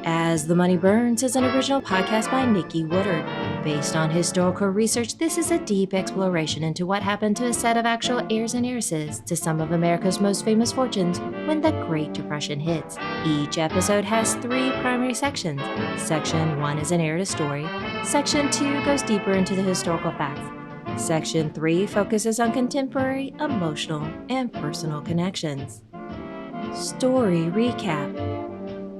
As the Money Burns is an original podcast by Nikki Woodard. Based on historical research, this is a deep exploration into what happened to a set of actual heirs and heiresses to some of America's most famous fortunes when the Great Depression hits. Each episode has 3 primary sections. Section 1 is an heir to story. Section 2 goes deeper into the historical facts. Section 3 focuses on contemporary, emotional, and personal connections. Story recap.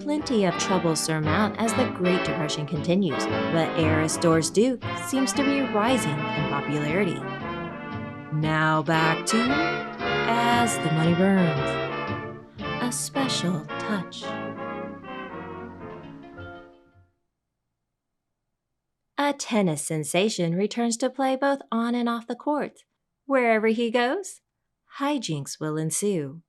Plenty of troubles surmount as the Great Depression continues, but heiress Doris Duke seems to be rising in popularity. Now back to As the Money Burns, a special touch. A tennis sensation returns to play both on and off the court. Wherever he goes, hijinks will ensue.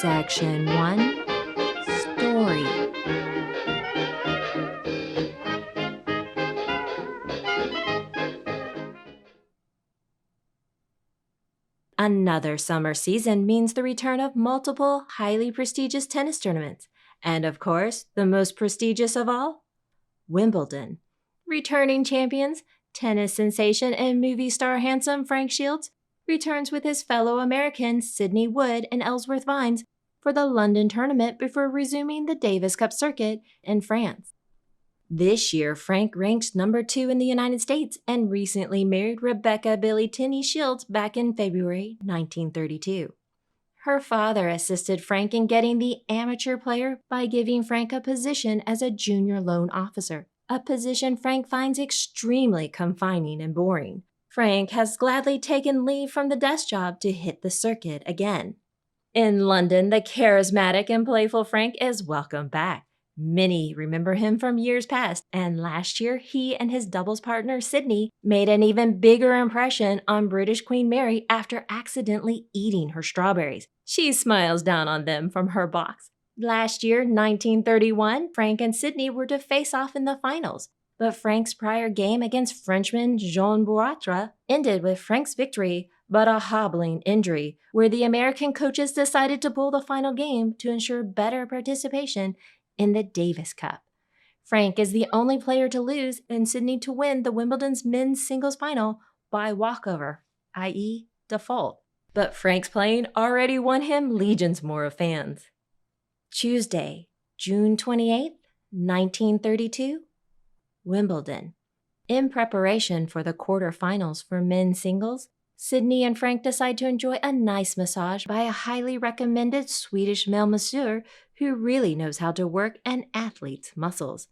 Section 1, Story. Another summer season means the return of multiple highly prestigious tennis tournaments, and of course, the most prestigious of all, Wimbledon. Returning champions, tennis sensation and movie star handsome Frank Shields returns with his fellow Americans Sidney Wood and Ellsworth Vines for the London tournament before resuming the Davis Cup circuit in France. This year, Frank ranks number 2 in the United States and recently married Rebecca Billie Tenny Shields back in February 1932. Her father assisted Frank in getting the amateur player by giving Frank a position as a junior loan officer, a position Frank finds extremely confining and boring. Frank has gladly taken leave from the desk job to hit the circuit again. In London, the charismatic and playful Frank is welcome back. Many remember him from years past, and last year he and his doubles partner Sydney made an even bigger impression on British Queen Mary after accidentally eating her strawberries. She smiles down on them from her box. Last year, 1931, Frank and Sydney were to face off in the finals, but Frank's prior game against Frenchman Jean Bouratre ended with Frank's victory, but a hobbling injury, where the American coaches decided to pull the final game to ensure better participation in the Davis Cup. Frank is the only player to lose and Sydney to win the Wimbledon's men's singles final by walkover, i.e. default. But Frank's playing already won him legions more of fans. Tuesday, June 28, 1932, Wimbledon. In preparation for the quarterfinals for men's singles, Sydney and Frank decide to enjoy a nice massage by a highly recommended Swedish male masseur who really knows how to work an athlete's muscles.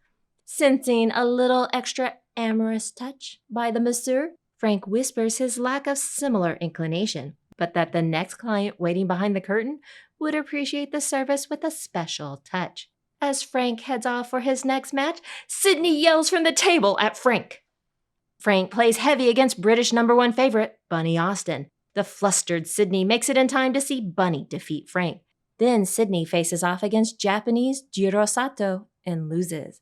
Sensing a little extra amorous touch by the masseur, Frank whispers his lack of similar inclination, but that the next client waiting behind the curtain would appreciate the service with a special touch. As Frank heads off for his next match, Sydney yells from the table at Frank. Frank plays heavy against British number 1 favorite, Bunny Austin. The flustered Sydney makes it in time to see Bunny defeat Frank. Then Sydney faces off against Japanese Jiro Sato and loses.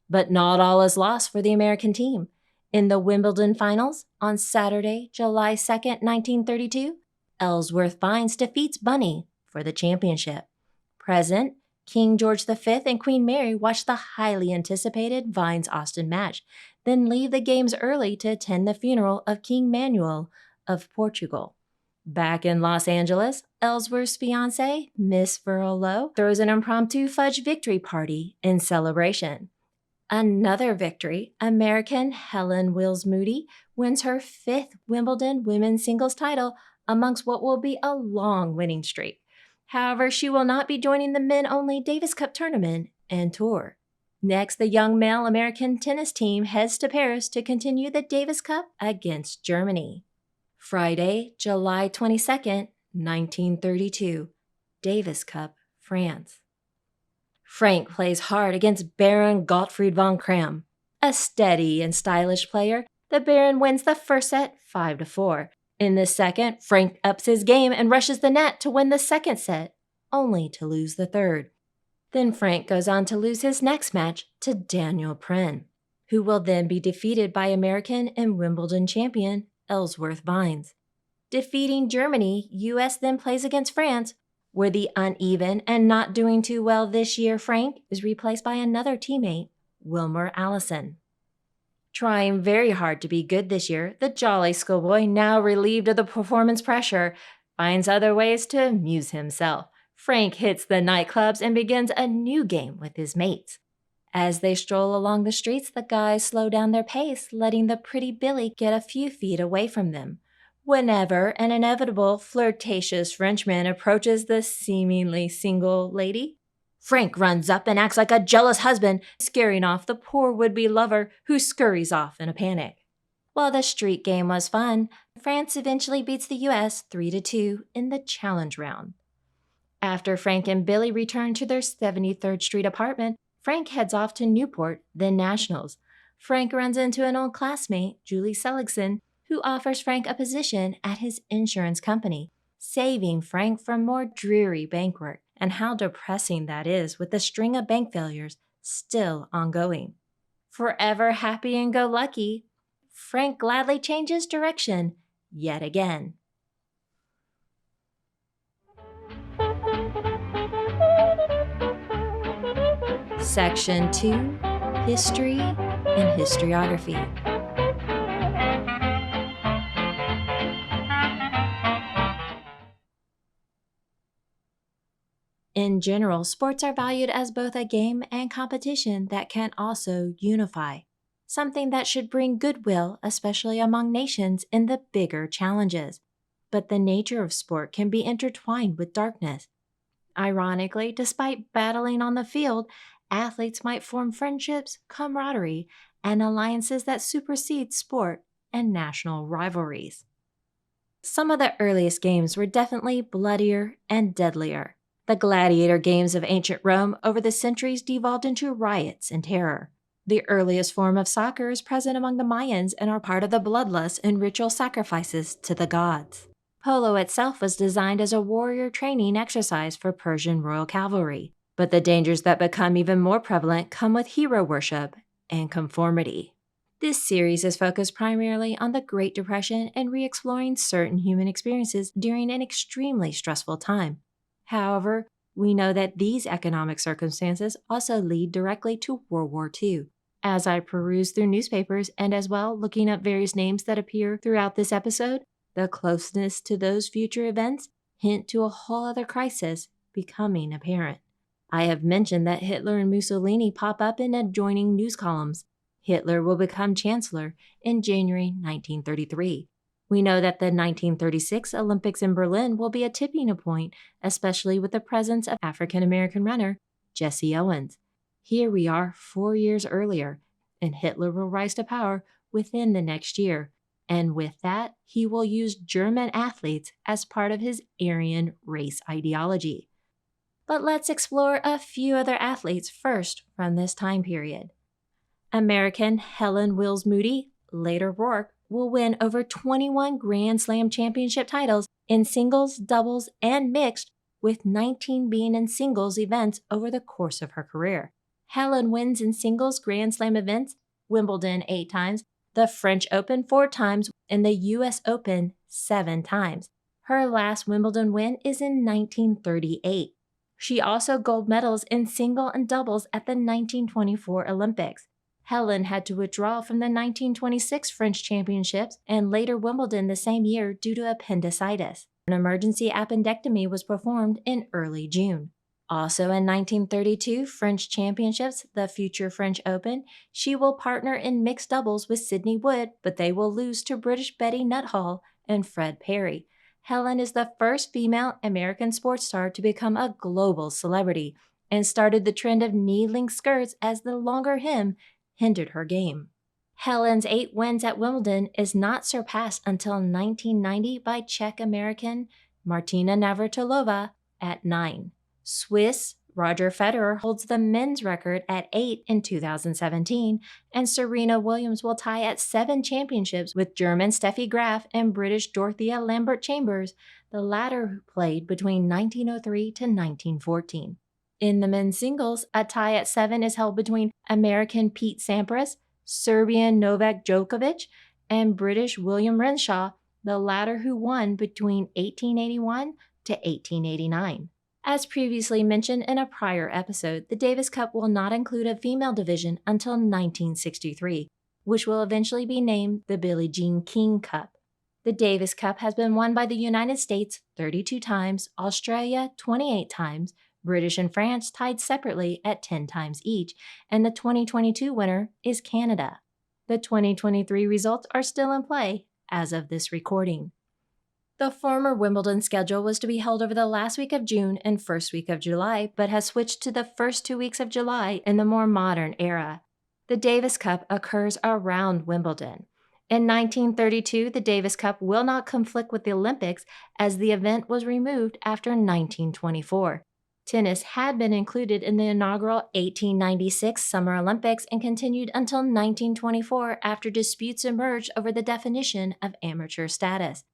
But not all is lost for the American team. In the Wimbledon finals, on Saturday, July 2nd, 1932, Ellsworth Vines defeats Bunny for the championship. Present, King George V and Queen Mary watch the highly anticipated Vines-Austin match, then leave the games early to attend the funeral of King Manuel of Portugal. Back in Los Angeles, Ellsworth's fiancée, Miss Verle Lowe, throws an impromptu fudge victory party in celebration. Another victory, American Helen Wills Moody wins her 5th Wimbledon women's singles title amongst what will be a long winning streak. However, she will not be joining the men-only Davis Cup tournament and tour. Next, the young male American tennis team heads to Paris to continue the Davis Cup against Germany. Friday, July 22nd, 1932, Davis Cup, France. Frank plays hard against Baron Gottfried von Cramm. A steady and stylish player, the Baron wins the first set 5-4. In the second, Frank ups his game and rushes the net to win the second set, only to lose the third. Then Frank goes on to lose his next match to Daniel Pren, who will then be defeated by American and Wimbledon champion Ellsworth Vines. Defeating Germany, U.S. then plays against France, where the uneven and not doing too well this year Frank is replaced by another teammate, Wilmer Allison. Trying very hard to be good this year, the jolly schoolboy, now relieved of the performance pressure, finds other ways to amuse himself. Frank hits the nightclubs and begins a new game with his mates. As they stroll along the streets, the guys slow down their pace, letting the pretty Billie get a few feet away from them. Whenever an inevitable flirtatious Frenchman approaches the seemingly single lady, Frank runs up and acts like a jealous husband, scaring off the poor would-be lover who scurries off in a panic. While the street game was fun, France eventually beats the U.S. 3-2 in the challenge round. After Frank and Billie return to their 73rd Street apartment, Frank heads off to Newport, then Nationals. Frank runs into an old classmate, Julie Seligson, who offers Frank a position at his insurance company, saving Frank from more dreary bank work, and how depressing that is with the string of bank failures still ongoing. Forever happy and go lucky, Frank gladly changes direction yet again. Section 2, History and Historiography. In general, sports are valued as both a game and competition that can also unify, something that should bring goodwill, especially among nations in the bigger challenges. But the nature of sport can be intertwined with darkness. Ironically, despite battling on the field, athletes might form friendships, camaraderie, and alliances that supersede sport and national rivalries. Some of the earliest games were definitely bloodier and deadlier. The gladiator games of ancient Rome over the centuries devolved into riots and terror. The earliest form of soccer is present among the Mayans and are part of the bloodlust and ritual sacrifices to the gods. Polo itself was designed as a warrior training exercise for Persian royal cavalry, but the dangers that become even more prevalent come with hero worship and conformity. This series is focused primarily on the Great Depression and re-exploring certain human experiences during an extremely stressful time. However, we know that these economic circumstances also lead directly to World War II. As I peruse through newspapers and as well looking up various names that appear throughout this episode, the closeness to those future events hint to a whole other crisis becoming apparent. I have mentioned that Hitler and Mussolini pop up in adjoining news columns. Hitler will become chancellor in January 1933. We know that the 1936 Olympics in Berlin will be a tipping point, especially with the presence of African-American runner Jesse Owens. Here we are 4 years earlier, and Hitler will rise to power within the next year. And with that, he will use German athletes as part of his Aryan race ideology. But let's explore a few other athletes first from this time period. American Helen Wills Moody, later Roark, will win over 21 Grand Slam championship titles in singles, doubles, and mixed, with 19 being in singles events over the course of her career. Helen wins in singles Grand Slam events, Wimbledon 8 times, the French Open 4 times, and the U.S. Open 7 times. Her last Wimbledon win is in 1938. She also gold medals in single and doubles at the 1924 Olympics. Helen had to withdraw from the 1926 French Championships and later Wimbledon the same year due to appendicitis. An emergency appendectomy was performed in early June. Also in 1932 French Championships, the future French Open, she will partner in mixed doubles with Sidney Wood, but they will lose to British Betty Nuthall and Fred Perry. Helen is the first female American sports star to become a global celebrity and started the trend of knee-length skirts as the longer hem hindered her game. Helen's 8 wins at Wimbledon is not surpassed until 1990 by Czech-American Martina Navratilova at 9. Swiss Roger Federer holds the men's record at 8 in 2017, and Serena Williams will tie at 7 championships with German Steffi Graff and British Dorothea Lambert Chambers, the latter who played between 1903 to 1914. In the men's singles, a tie at 7 is held between American Pete Sampras, Serbian Novak Djokovic, and British William Renshaw, the latter who won between 1881 to 1889. As previously mentioned in a prior episode, the Davis Cup will not include a female division until 1963, which will eventually be named the Billie Jean King Cup. The Davis Cup has been won by the United States 32 times, Australia 28 times, British and France tied separately at 10 times each, and the 2022 winner is Canada. The 2023 results are still in play as of this recording. The former Wimbledon schedule was to be held over the last week of June and first week of July, but has switched to the first 2 weeks of July in the more modern era. The Davis Cup occurs around Wimbledon. In 1932, the Davis Cup will not conflict with the Olympics as the event was removed after 1924. Tennis had been included in the inaugural 1896 Summer Olympics and continued until 1924 after disputes emerged over the definition of amateur status.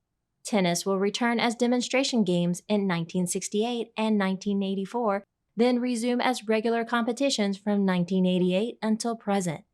Tennis will return as demonstration games in 1968 and 1984, then resume as regular competitions from 1988 until present.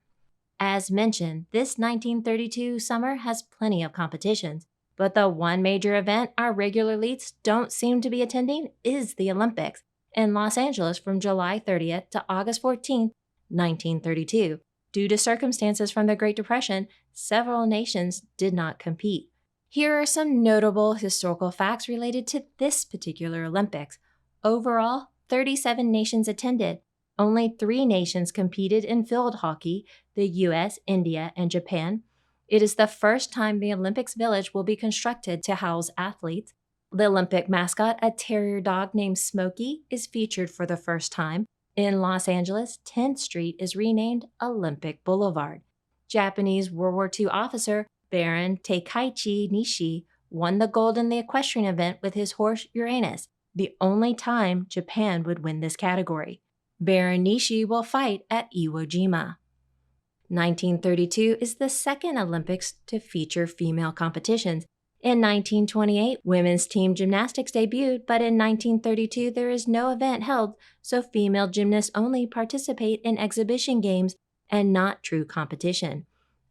As mentioned, this 1932 summer has plenty of competitions, but the one major event our regular elites don't seem to be attending is the Olympics in Los Angeles from July 30th to August 14th, 1932. Due to circumstances from the Great Depression, several nations did not compete. Here are some notable historical facts related to this particular Olympics. Overall, 37 nations attended. Only 3 nations competed in field hockey, the US, India, and Japan. It is the first time the Olympics Village will be constructed to house athletes. The Olympic mascot, a terrier dog named Smokey, is featured for the first time. In Los Angeles, 10th Street is renamed Olympic Boulevard. Japanese World War II officer Baron Takeichi Nishi won the gold in the equestrian event with his horse Uranus, the only time Japan would win this category. Baron Nishi will fight at Iwo Jima. 1932 is the second Olympics to feature female competitions. In 1928, women's team gymnastics debuted, but in 1932 there is no event held, so female gymnasts only participate in exhibition games and not true competition.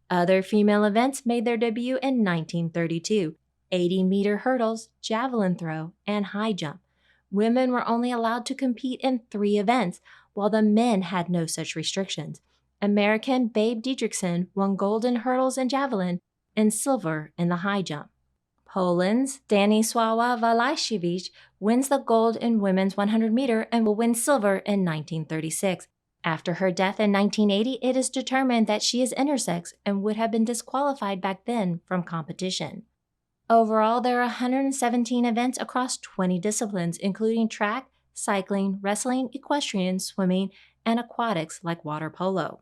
Other female events made their debut in 1932, 80-meter hurdles, javelin throw, and high jump. Women were only allowed to compete in 3 events, while the men had no such restrictions. American Babe Didrikson won gold in hurdles and javelin and silver in the high jump. Poland's Stanislawa Walasiewicz wins the gold in women's 100-meter and will win silver in 1936. After her death in 1980, it is determined that she is intersex and would have been disqualified back then from competition. Overall, there are 117 events across 20 disciplines, including track, cycling, wrestling, equestrian, swimming, and aquatics like water polo.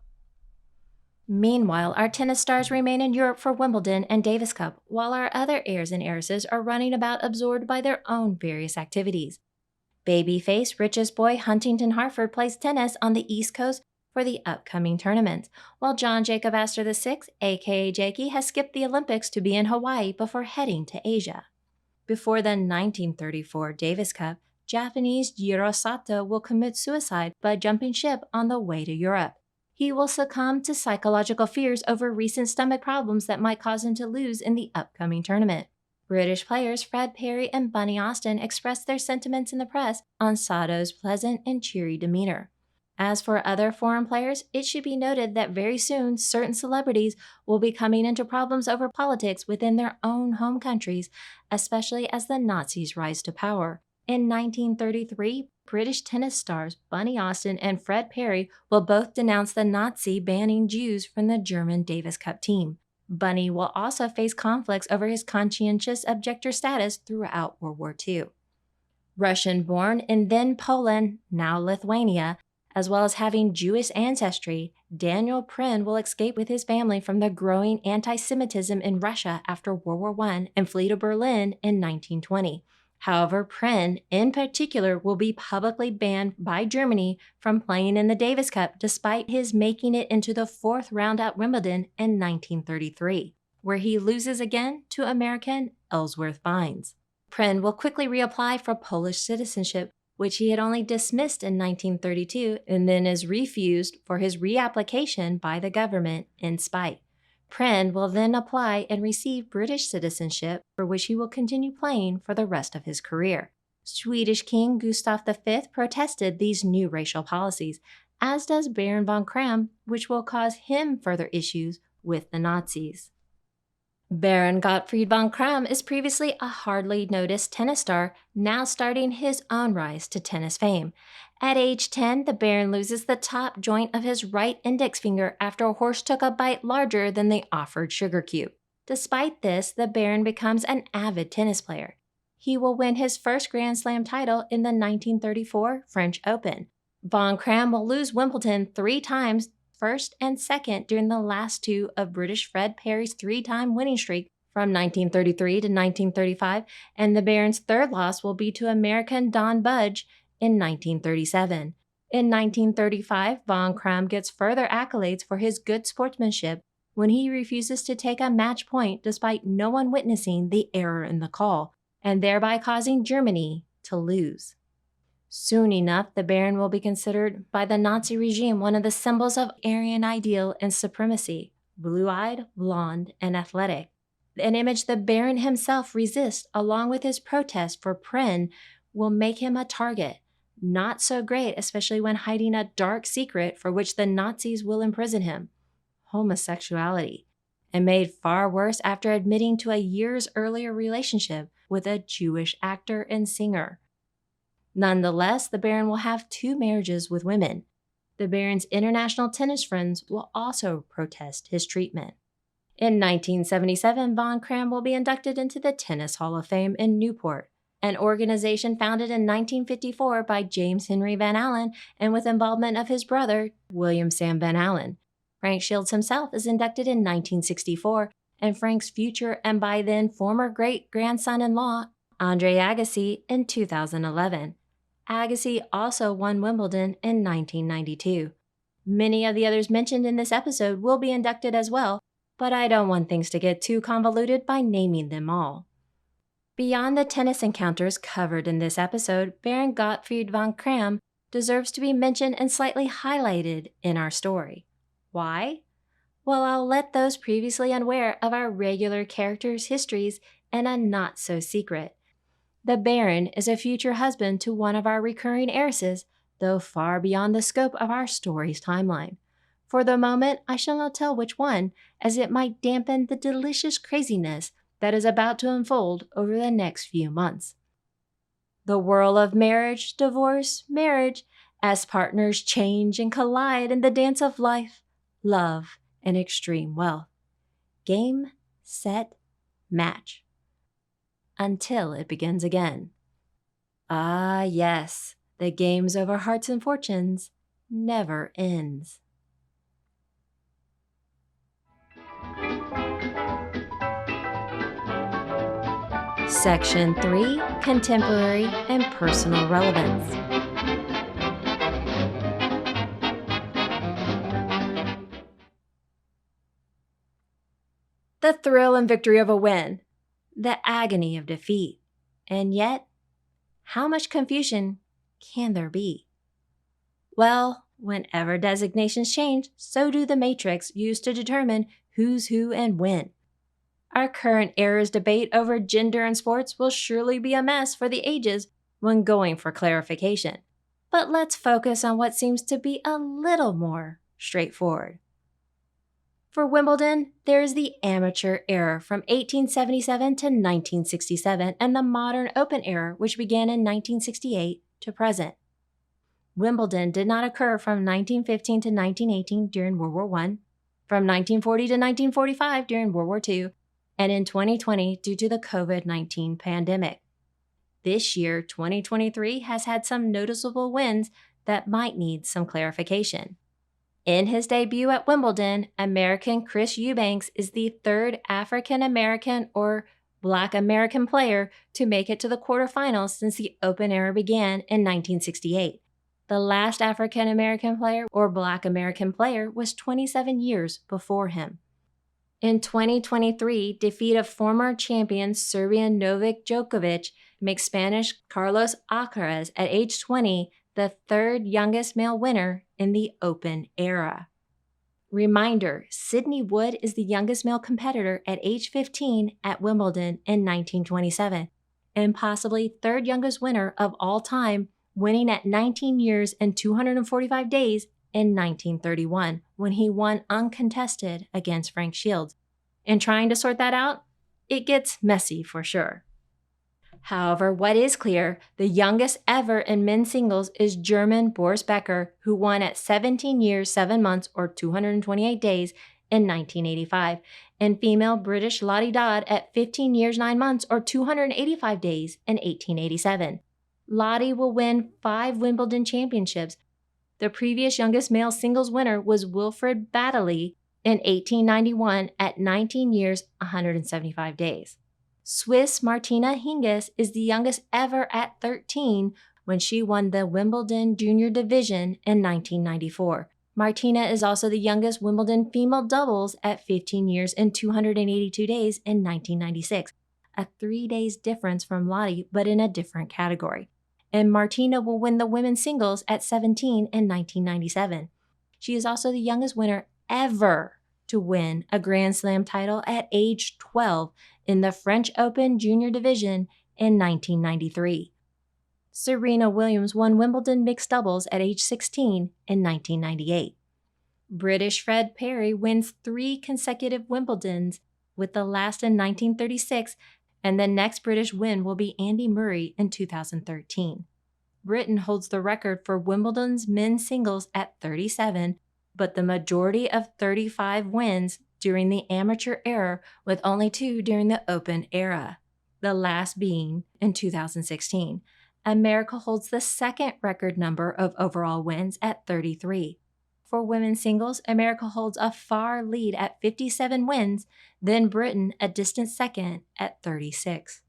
Meanwhile, our tennis stars remain in Europe for Wimbledon and Davis Cup, while our other heirs and heiresses are running about absorbed by their own various activities. Babyface richest boy Huntington Hartford plays tennis on the East Coast for the upcoming tournaments, while John Jacob Astor VI, aka Jakey, has skipped the Olympics to be in Hawaii before heading to Asia. Before the 1934 Davis Cup, Japanese Jiro Sato will commit suicide by jumping ship on the way to Europe. He will succumb to psychological fears over recent stomach problems that might cause him to lose in the upcoming tournament. British players Fred Perry and Bunny Austin expressed their sentiments in the press on Sato's pleasant and cheery demeanor. As for other foreign players, it should be noted that very soon certain celebrities will be coming into problems over politics within their own home countries, especially as the Nazis rise to power. In 1933, British tennis stars Bunny Austin and Fred Perry will both denounce the Nazi banning Jews from the German Davis Cup team. Bunny will also face conflicts over his conscientious objector status throughout World War II. Russian-born in then Poland, now Lithuania, as well as having Jewish ancestry, Daniel Prin will escape with his family from the growing anti-Semitism in Russia after World War I and flee to Berlin in 1920. However, Prin, in particular, will be publicly banned by Germany from playing in the Davis Cup despite his making it into the 4th round at Wimbledon in 1933, where he loses again to American Ellsworth Bynes. Prin will quickly reapply for Polish citizenship, which he had only dismissed in 1932 and then is refused for his reapplication by the government in spite. Pren will then apply and receive British citizenship, for which he will continue playing for the rest of his career. Swedish King Gustav V protested these new racial policies, as does Baron von Cramm, which will cause him further issues with the Nazis. Baron Gottfried von Cramm is previously a hardly noticed tennis star, now starting his own rise to tennis fame. At age 10, the Baron loses the top joint of his right index finger after a horse took a bite larger than the offered sugar cube. Despite this, the Baron becomes an avid tennis player. He will win his first Grand Slam title in the 1934 French Open. Von Cramm will lose Wimbledon 3 times, first and second, during the last 2 of British Fred Perry's 3-time winning streak from 1933 to 1935, and the Baron's third loss will be to American Don Budge in 1937. In 1935, von Cramm gets further accolades for his good sportsmanship when he refuses to take a match point despite no one witnessing the error in the call, and thereby causing Germany to lose. Soon enough, the Baron will be considered by the Nazi regime one of the symbols of Aryan ideal and supremacy, blue-eyed, blonde, and athletic, an image the Baron himself resists along with his protest for Pren will make him a target. Not so great, especially when hiding a dark secret for which the Nazis will imprison him, homosexuality, and made far worse after admitting to a years earlier relationship with a Jewish actor and singer. Nonetheless, the Baron will have 2 marriages with women. The Baron's international tennis friends will also protest his treatment. In 1977, von Cramm will be inducted into the Tennis Hall of Fame in Newport, an organization founded in 1954 by James Henry Van Alen and with involvement of his brother, William Sam Van Alen. Frank Shields himself is inducted in 1964, and Frank's future and by then former great-grandson-in-law, Andre Agassi, in 2011. Agassi also won Wimbledon in 1992. Many of the others mentioned in this episode will be inducted as well, but I don't want things to get too convoluted by naming them all. Beyond the tennis encounters covered in this episode, Baron Gottfried von Cramm deserves to be mentioned and slightly highlighted in our story. Why? Well, I'll let those previously unaware of our regular characters' histories in a not-so-secret. The Baron is a future husband to one of our recurring heiresses, though far beyond the scope of our story's timeline. For the moment, I shall not tell which one, as it might dampen the delicious craziness that is about to unfold over the next few months. The whirl of marriage, divorce, marriage, as partners change and collide in the dance of life, love, and extreme wealth. Game, set, match. Until it begins again. Ah, yes, the games over hearts and fortunes never ends. Section 3, Contemporary and Personal Relevance. The thrill and victory of a win, the agony of defeat, and yet, how much confusion can there be? Well, whenever designations change, so do the matrix used to determine who's who and when. Our current era's debate over gender in sports will surely be a mess for the ages when going for clarification. But let's focus on what seems to be a little more straightforward. For Wimbledon, there is the amateur era from 1877 to 1967 and the modern open era, which began in 1968 to present. Wimbledon did not occur from 1915 to 1918 during World War I, from 1940 to 1945 during World War II, and in 2020 due to the COVID-19 pandemic. This year, 2023, has had some noticeable wins that might need some clarification. In his debut at Wimbledon, American Chris Eubanks is the 3rd African-American or Black American player to make it to the quarterfinals since the Open era began in 1968. The last African-American player or Black American player was 27 years before him. In 2023, defeat of former champion Serbian Novak Djokovic makes Spanish Carlos Alcaraz at age 20 the 3rd youngest male winner in the Open era. Reminder, Sidney Wood is the youngest male competitor at age 15 at Wimbledon in 1927, and possibly third youngest winner of all time, winning at 19 years and 245 days in 1931, when he won uncontested against Frank Shields. In trying to sort that out, it gets messy for sure. However, what is clear, the youngest ever in men's singles is German Boris Becker, who won at 17 years, 7 months, or 228 days in 1985, and female British Lottie Dod at 15 years, 9 months, or 285 days in 1887. Lottie will win 5 Wimbledon championships. The previous youngest male singles winner was Wilfred Baddeley in 1891 at 19 years, 175 days. Swiss Martina Hingis is the youngest ever at 13 when she won the Wimbledon Junior Division in 1994. Martina is also the youngest Wimbledon female doubles at 15 years and 282 days in 1996, a 3 days difference from Lottie, but in a different category. And Martina will win the women's singles at 17 in 1997. She is also the youngest winner ever to win a Grand Slam title at age 12 in the French Open Junior Division in 1993. Serena Williams won Wimbledon mixed doubles at age 16 in 1998. British Fred Perry wins 3 consecutive Wimbledons, with the last in 1936, and the next British win will be Andy Murray in 2013. Britain holds the record for Wimbledon's men's singles at 37, but the majority of 35 wins during the amateur era, with only 2 during the Open era, the last being in 2016. America holds the second record number of overall wins at 33. For women's singles, America holds a far lead at 57 wins, then Britain a distant second at 36.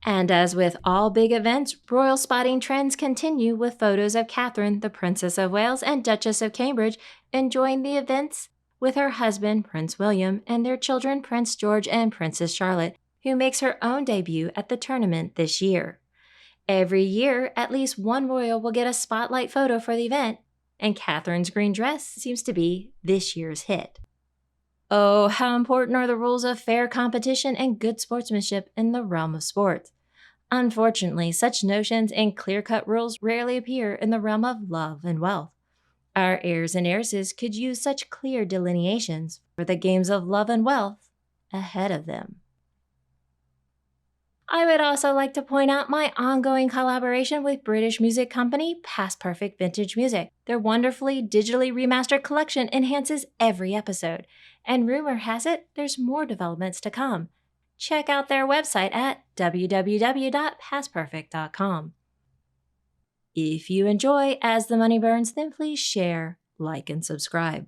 And as with all big events, royal spotting trends continue with photos of Catherine, the Princess of Wales and Duchess of Cambridge, enjoying the events with her husband, Prince William, and their children, Prince George and Princess Charlotte, who makes her own debut at the tournament this year. Every year, at least one royal will get a spotlight photo for the event, and Catherine's green dress seems to be this year's hit. Oh, how important are the rules of fair competition and good sportsmanship in the realm of sports. Unfortunately, such notions and clear-cut rules rarely appear in the realm of love and wealth. Our heirs and heiresses could use such clear delineations for the games of love and wealth ahead of them. I would also like to point out my ongoing collaboration with British music company Past Perfect Vintage Music. Their wonderfully digitally remastered collection enhances every episode, and rumor has it there's more developments to come. Check out their website at www.pastperfect.com. If you enjoy As the Money Burns, then please share, like, and subscribe.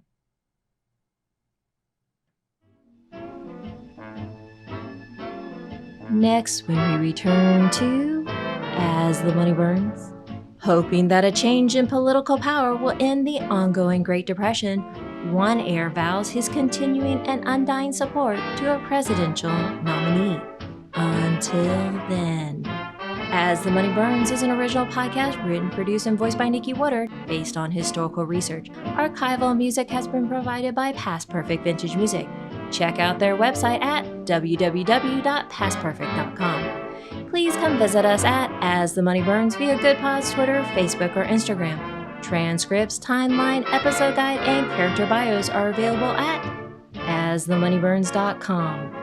Next, when we return to As the Money Burns, hoping that a change in political power will end the ongoing Great Depression, one heir vows his continuing and undying support to a presidential nominee. Until then, As the Money Burns is an original podcast written, produced, and voiced by Nikki Woodard based on historical research. Archival music has been provided by Past Perfect Vintage Music. Check out their website at www.pastperfect.com. Please come visit us at As the Money Burns via GoodPods, Twitter, Facebook, or Instagram. Transcripts, timeline, episode guide, and character bios are available at asthemoneyburns.com.